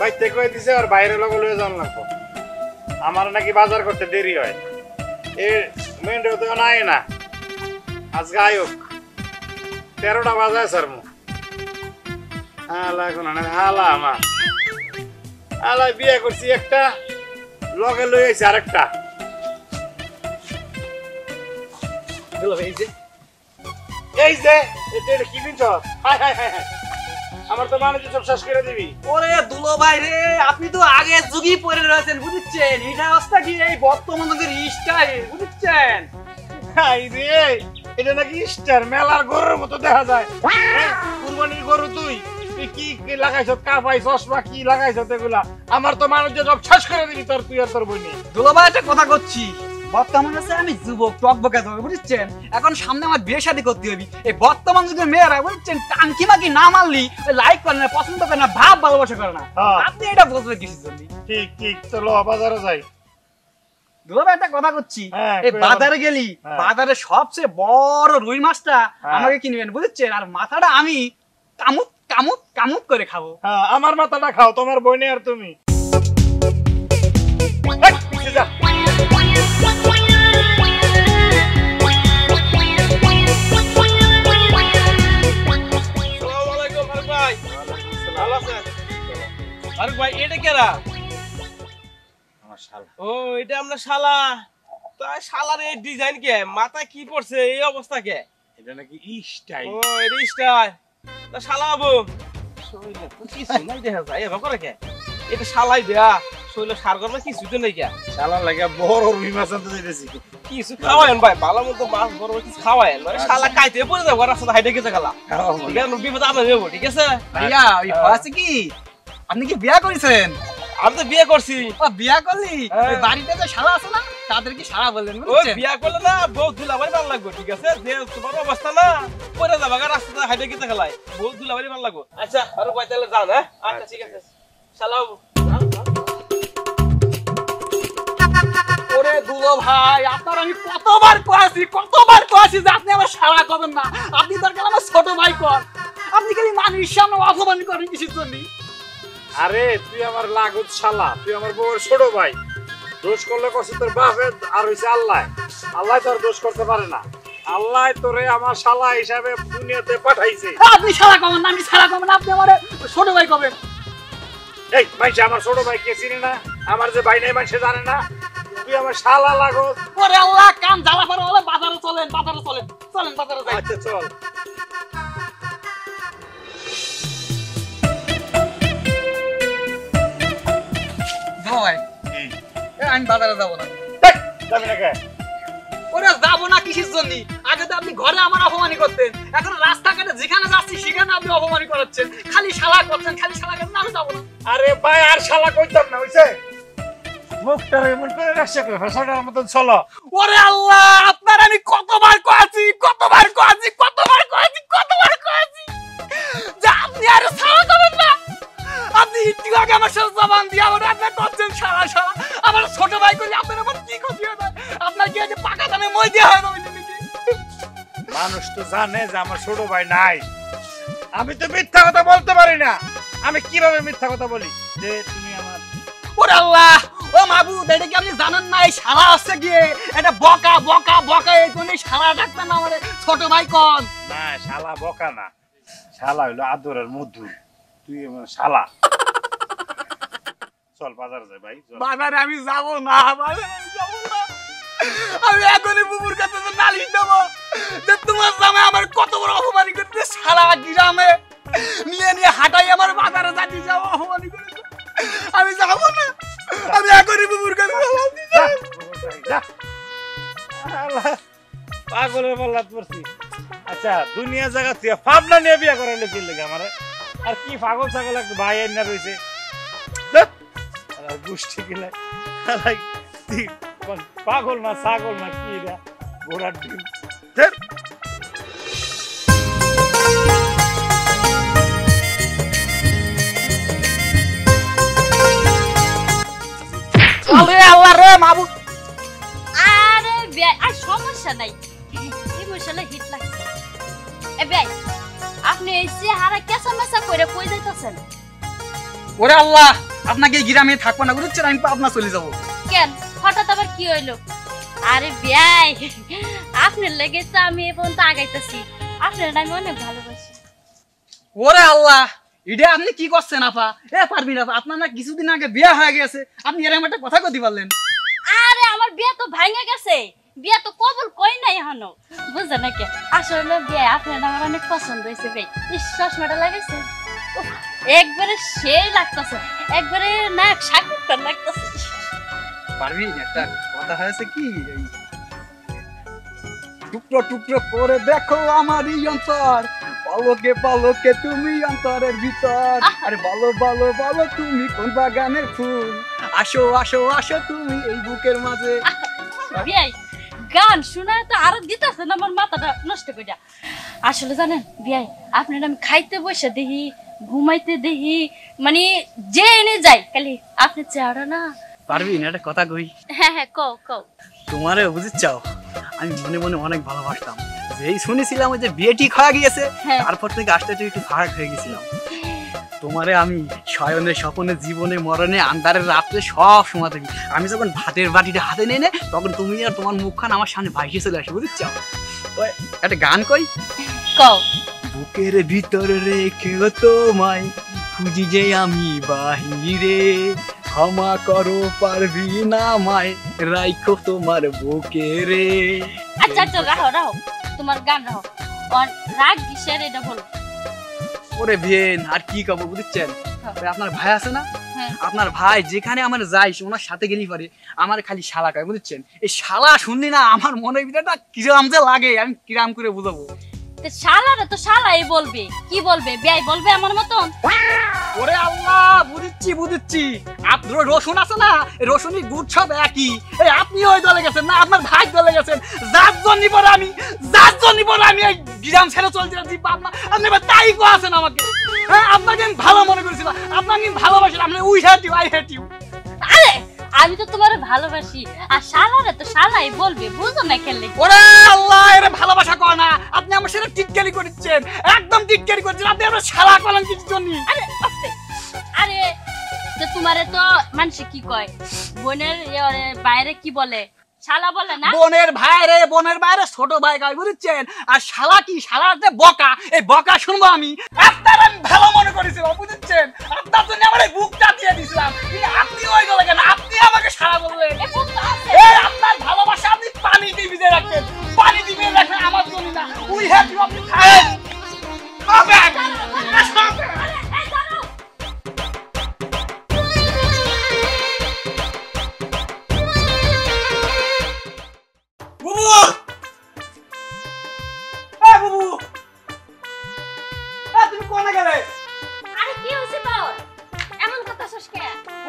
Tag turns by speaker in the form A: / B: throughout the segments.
A: বাইতে কই দিছে আর বাইরে লগে লয়ে যাওয়ার লাগবো আমার নাকি বাজার করতে দেরি হয় এ মেন্ডো তো নাই না আজকে আয়োগ 13টা বাজায় স্যার মু হালা কোন না হালা আমার হালা বিয়ে করছি একটা লগে লই আইছে আরেকটা দিলো এই যে এটা কি বিনছ হাই হাই হাই আমার তো মানে সব শেষ করে দিবি
B: ওরে দুলো ভাই রে আপনি তো আগে যুগই পড়ে রয়েছেন বুঝছেন এটা অবস্থা কি এই বর্তমান যুগের স্টাইল বুঝছেন
A: হাই রে এটা নাকি স্টার মেলার গরুর মতো দেখা যায় কুরবানির গরু তুই কি কি লাগাইছ কাপাই চশমা কি লাগাইছ এগুলা আমার তো মানুষ সব শেষ করে দিবি তোর তুই আর তোর বইনি
B: দুলো ভাই একটা কথা করছি বর্তমান আছে আমি যুবক টকবকা হবে বুঝছেন এখন সামনে আমার বিয়ে শাদী করতে হবে এই বর্তমান যুগের মেয়েরা বুঝছেন টাঙ্কি মাকি না মারলি লাইক করে না পছন্দ করে না ভাব ভালোবাসা করে না আপনি এটা বুঝবেন কিসের জন্য
A: ঠিক ঠিক চলো বাজারে যাই
B: দুলো ভাই একটা কথা করছি এই বাজারে গেলি বাজারে সবচেয়ে বড় রুই মাছটা আমাকে কিনবেন বুঝছেন আর মাথাটা আমি কামুক কামুক কামুক করে খাবো
A: আমার মাথাটা খাও তোমার বইনে আর তুমি যা
C: ফারুক ভাই এটা কেরা
A: আমার শালা
C: ও এটা আমরা শালা তা শালার এই ডিজাইন কে মাথায় কি পড়ছে এই অবস্থা কে
A: এটা নাকি স্টাইল
C: ও এটা স্টাইল তা শালা বাবু শৈলে তো কি সুনাই দেখা যায় এভাবে করে কে এটা শালাই দেয়া শৈলে সার করবে কি সুতো নাই কে
A: শালা লাগা বড় রুই মাছ আনতে যাইতেছি
C: কিছু খাওয়ায়েন ভাই ভালো মতো মাছ বড় কিছু খাওয়ায়েন মানে শালা কাইতে পড়ে যাবো রাস্তা হাইটে গেছে গেলা ঠিক আছে বিপদ আপনার যাবো ঠিক আছে
B: ভাইয়া ওই আছে কি আপনি কি বিয়া করেছেন
C: আমি তো বিয়ে করছি
B: ও বিয়া করলি ওই বাড়িতে যে শালা আছে না তাদের কি শালা বললেন
C: ওই
B: বুঝছেন
C: বিয়া করলে না বউ দুলাবাড়ি ভালো লাগবে ঠিক আছে যে তোমার অবস্থা না পরে যাবা রাস্তাতে হাইটে গেছে গেলাই বউ দুলাবাড়ি ভালো লাগবে আচ্ছা আর কয় তাহলে যান হ্যাঁ আচ্ছা ঠিক আছে শালা বাবু
B: ওরে দুলো ভাই আপনার আমি কতবার কইছি যে আপনি আমার শালা করবেন না আপনি দরকার আমার ছোট ভাই কর আপনি খালি মানুষের সামনে অপমান করেন কিসের জন্য
A: আরে তুই আমার লাগুত শালা তুই আমার বউয়ের ছোট ভাই দোষ করলে কষ্ট তোর বাপে আর হইছে আল্লাহ আল্লাহ তোর দোষ করতে পারে না আল্লাহ তোরে আমার শালা হিসাবে দুনিয়াতে পাঠাইছে
B: আপনি শালা করবেন না আমি শালা করবেন আপনি আমার ছোট ভাই করবেন
A: এই মাইছে আমার ছোট ভাই কে চিনি না আমার যে ভাই নাই মাইছে জানে না তুই আমার শালা লাগো
B: ওরে আল্লাহ কান জ্বালা পড়ে বলে বাজারে চলেন বাজারে যাই
A: আচ্ছা চল
B: ভাই আমি বাজারে যাবো না
A: যাবি না কে
B: ওরে যাবো না কিসের জন্য আগে তো আপনি ঘরে আমার অপমানি করতেন এখন রাস্তাঘাটে যেখানে যাচ্ছি সেখানে আপনি অপমানি করাচ্ছেন খালি শালা করছেন আমি যাবো না
A: আরে ভাই আর শালা কইতাম না হইছে মুখটারে এমন করে রাখছে ভাষাটার মতন চলো
B: ওরে আল্লাহ আপনার আমি কতবার কইছি যে আপনি আর শালা করবেন না আপনি একটু আগে আমার সাথে জবান দিয়ে আমার আপনি করছেন শালা আমার ছোট ভাই কইলে আপনার আমার কি ক্ষতি হবে আপনার কি আছে পাকা দামে মই দেয়া হয় নাকি
A: মানুষ তো জানে যে আমার ছোট ভাই নাই আমি তো মিথ্যা কথা বলতে পারি না আমি কিভাবে মিথ্যা কথা বলি যে তুমি আমার
B: ওরে আল্লাহ ও মাবুদ এটা কি আপনি জানেন না এই শালা আছে গিয়ে এটা বকা এই কোন শালা ডাকতেন না আমারে ছোট ভাই কোন
A: না শালা বকা না শালা হইলো আদরের মধু তুই আমার শালা চল বাজারে যাই ভাই
B: বাজারে আমি যাব না আমি এখনই বুবুর কাছে নালিশ দেবো যে তোমার জামাই আমার কত বড় অপমানি করতে শালা গ্রামে নিয়ে হাঁটাই আমার বাজারে যাচ্ছি যাও অপমানি করে আমি যাব না আমি এখনই বুবুর কাছে
A: পাগলের পাল্লাত পড়ছি আচ্ছা দুনিয়া জায়গা থেকে ফাবনা নিয়ে বিয়ে করাইলে কি লাগে আমার আর কি পাগল ছাগল একটা ভাই এনে রয়েছে গোষ্ঠী গেলে পাগল না ছাগল না কি রা ঘোড়ার ডিম
B: আল্লাহ রে মাবু
D: আরে ভাই আর সমস্যা নাই এই মশলা হিট লাগছে এ ভাই আপনি এই চেহারা কেসা মেসা করে কই যাইতাছেন
B: ওরে আল্লাহ আপনাকে এই গ্রামে থাকবো না বুঝছেন, আমি পাবনা চলে যাবো।
D: কেন হঠাৎ আবার কি হইলো? আরে বিয়াই, আপনার লেগে তো আমি এ পর্যন্ত আগাইতেছি। আপনার আমি অনেক ভালোবাসি।
B: ওরে আল্লাহ, এটা আপনি কি করছেন আপা? পারবিন আপা, আপনার না কিছুদিন আগে বিয়ে হয়ে গেছে, আপনি এরকম একটা কথা কইতে পারলেন?
D: আরে আমার বিয়ে তো ভাঙে গেছে, বিয়ে তো কবুল কই নাই এখনো, বুঝছেন নাকি? আসলে বিয়ে আপনার আমার অনেক পছন্দ হয়েছে ভাই। চশমাটা লাগাইছে, একবারে সেই লাগতেছে, একবারে নাক শাকুরটা লাগতেছে।
B: পারবিন, একটা কথা হয়েছে কি, টুকরো টুকরো করে দেখো আমারই অন্তর, পলকে পলকে তুমি অন্তরের ভিতর, আরে বলো বলো বলো তুমি কোন বাগানের ফুল, আসো আসো আসো তুমি এই বুকের মাঝে।
D: বিয়াই গান শোনা তো আরো দিতেছে না আমার মাথাটা নষ্ট করে। আসলে জানেন বিয়াই, আপনার আমি খাইতে বসে দেখি, ঘুমাইতে দেখি, মানে যে এনে যাই খালি আপনার চেহারা না।
B: পারবিন, একটা কথা কই?
D: হ্যাঁ হ্যাঁ কও কও।
B: তোমারে বুঝিচ্ছাও, আমি মনে মনে অনেক ভালোবাসতাম, যেই শুনেছিলাম ওই যে বিয়ে ঠিক হয়ে গিয়েছে, তারপর থেকে আস্তে আস্তে একটু ফারাক হয়ে গেছিলাম। তোমারে আমি শয়নে স্বপনে জীবনে মরণে আন্ধারের রাত্রে সব সময় থাকি। আমি যখন ভাতের বাটিটা হাতে নিয়ে তখন তুমি আর তোমার মুখখান আমার সামনে ভাইসে চলে আসে, বুঝছো? একটা গান কই?
D: কও।
B: বুকের ভিতরে রেখে তোমায় খুঁজি যে আমি বাহিরে, ক্ষমা করো পারবি না মায় রাইখো তোমার বুকে রে।
D: আচ্ছা আচ্ছা রাখো রাখো, তোমার গান রাখো। আর রাগ কিসের এটা বলো?
B: ওরে বিয়েন আর কি কব বুঝছেন, আপনার ভাই আছে না, আপনার ভাই যেখানে আমার যাই ওনার সাথে গেলেই পারে আমার খালি শালা কয়, বুঝছেন? এই শালা শুনলি না আমার মনের ভিতরটা কিরাম যে লাগে, আমি কিরাম করে বুঝাবো?
D: শালারে তো শালাই বলবে, কি বলবে? বিয়াই বলবে আমার মতন?
B: ওরে আল্লাহ, বুঝছি বুঝছি, আপনার রসুন আছে না, রসুনি গুড় সব একই। এই আপনি ওই দলে গেছেন না, আপনার ভাই দলে গেছেন, যার জন্য পরে আমি এই গ্রাম ছেড়ে চলতে যাচ্ছি। আপনি তাই কো আছেন আমাকে, হ্যাঁ আপনাকে আমি ভালো মনে করেছিলাম, আপনাকে আমি ভালোবাসি, আপনি we hate you, I hate you.
D: আরে আমি তো তোমার ভালোবাসি, আর শালারে তো শালাই বলবে, বুঝো না খেললে?
B: ওরে আল্লাহ, এর ভালোবাসা কয় না, আপনি আমার সাথে টিটকারি করছেন, একদম টিটকারি করছেন, আপনি আমার শালা করেন কিছু জন্য।
D: আরে আস্তে, আরে তো তোমারে তো মানুষ কি কয়, বোনের বাইরে কি বলে? শালা বলে না?
B: বোনের বাইরে ছোট ভাই কয়, বুঝছেন? আর শালা কি, শালার যে বকা, এই বকা শুনবো আমি, আপনার আমি ভালো মনে করেছিলাম, বুঝছেন? আপনার জন্য আমার এই বুকটা দিয়ে দিয়েছিলাম, কিন্তু আপনি ওই গেলে কেন, আপনি আমাকে শালা বললেন। এই আপনার ভালোবাসা আপনি পানি দিয়ে ভিজে রাখতেন, পানি দিয়ে রাখেন আমার জন্য না, উই হ্যাভ ইউ, আপনি খাবেন খাবেন খাবেন।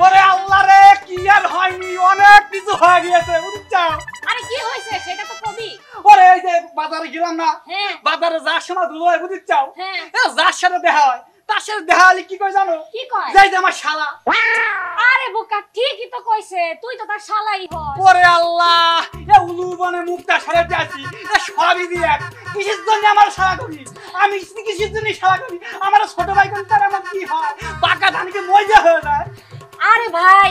B: ওরে আল্লাহ রে, কি আর হয়নি, অনেক কিছু হয়ে গিয়েছে, বুঝছো?
D: আরে কি হয়েছে সেটা তো কবি।
B: ওরে এই যে বাজারে গেলাম না,
D: হ্যাঁ
B: বাজারে যার সময় ধুলো হয়, বুঝছো?
D: হ্যাঁ
B: যার সাথে দেখা হয় তার সাথে দেখা হলে কি কয় জানো?
D: কি কয়?
B: যাই যে আমার শালা।
D: আরে বোকা ঠিকই তো কইছে, তুই তো তার শালাই হস।
B: ওরে আল্লাহ, এ উলুবনে মুখটা সারাতে আছি, এ সবই দিয়ে কিসের জন্য আমার শালা করি, আমি কিসের জন্য শালা করি? আমার ছোট ভাই কোন তার আমার কি হয়, পাকা ধানকে মজা হয়ে যায়।
E: আরে ভাই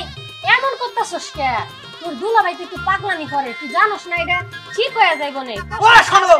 E: এমন করতেছস কে? তোর দুলাভাই তো একটু পাগলামি করে, তুই জানোস না এটা ঠিক হয়ে যায় বলে।
B: ওরে শোনো,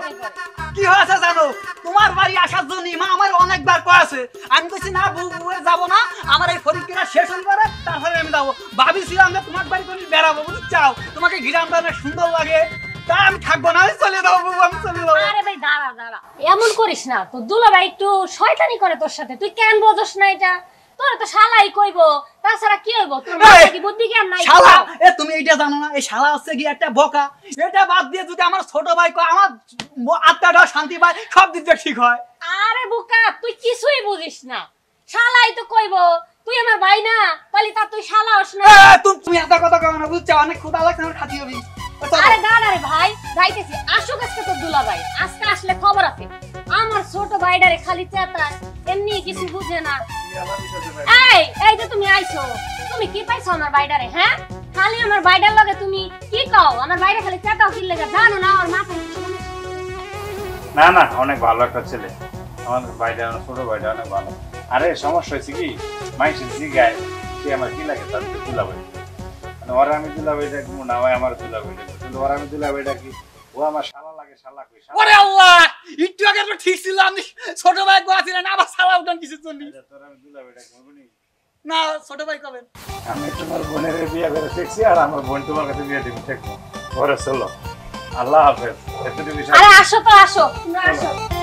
B: কি হয়েছে জানো? তোমার বাড়ি আসার জন্য মা আমার অনেকবার কয়েছে, আমি কইছি না বুয়ে যাব না, আমার এই পরীক্ষা শেষ হল করে তারপরে আমি যাবো। ভাবিছিলাম যে তোমার বাড়ি কোন বেড়াবো, বুঝছাও? তোমাকে গ্রামটা অনেক সুন্দর লাগে, তাই আমি থাকবো না, আমি চলে যাবো, আমি চলে যাবো।
E: আরে ভাই দাঁড়া দাঁড়া, এমন করিস না, তোর দুলাভাই একটু শয়তানি করে তোর সাথে, তুই কেন বোঝস না এটা? তোর তো শালাই কইবো, তাছাড়া কি হইব? তোর মাথায় কি বুদ্ধি জ্ঞান নাই?
B: শালা, এ তুমি এইটা জানো না, এই শালা হচ্ছে কি একটা বোকা। এটা বাদ দিয়ে যদি আমার ছোট ভাই কয়, আমার আত্মাটা শান্তি পায়, সব দিক দিয়ে ঠিক হয়।
E: আরে বোকা, তুই কিছুই বুঝিস না, শালাই তো কইবো, তুই আমার ভাই না, তাহলে তা তুই শালা হস না।
B: তুমি এত কথা কও না, বুঝছো? অনেক ক্ষুধা লাগছে, আমার খাতি হবি।
E: আরে দাঁড়া রে ভাই, যাইতেছি, আসুক আজকে তোর দুলাভাই, আজকে আসলে খবর আছে। আমার ছোট ভাইডারে খালি চেতা, এমনি কিছু বুঝে না। এই যে তুমি আইছো, তুমি কি পাইছো আমার ভাইডারে? হ্যাঁ, খালি আমার ভাইডার লগে তুমি কি কও? আমার ভাইডা খালি চেতাও কি লাগে জানো না? ওর মাথা
A: না না, অনেক ভালো একটা ছেলে আমার ভাইটা, ছোট ভাইটা অনেক ভালো। আরে সমস্যা হয়েছে কি, মাইসের জিগায় সে আমার কি লাগে তার দুলাভাই মানে ওরা আমি দুলাভাই ডাকবো না ওই আমার দুলাভাই ডাকবো কিন্তু ওরা আমি দুলাভাই ডাকি ও আমার শালা লাগে শালা কই শালা
B: ওরে আল্লাহ একটু আগে তো ঠিক ছিল আমি ছোট ভাই গোয়া ছিলেন আবার সালা উঠান কিছু জন্য
A: তোর আমি দুলাভাই ডাকবো বুঝলি
B: না ছোট ভাই কবেন
A: আমি তোমার বোনের বিয়ে করে দেখছি আর আমার বোন তোমার কাছে বিয়ে দিব ঠিক ঘরে চলো আল্লাহ হাফেজ এতটুকু
E: আরে আসো তো আসো তোমরা আসো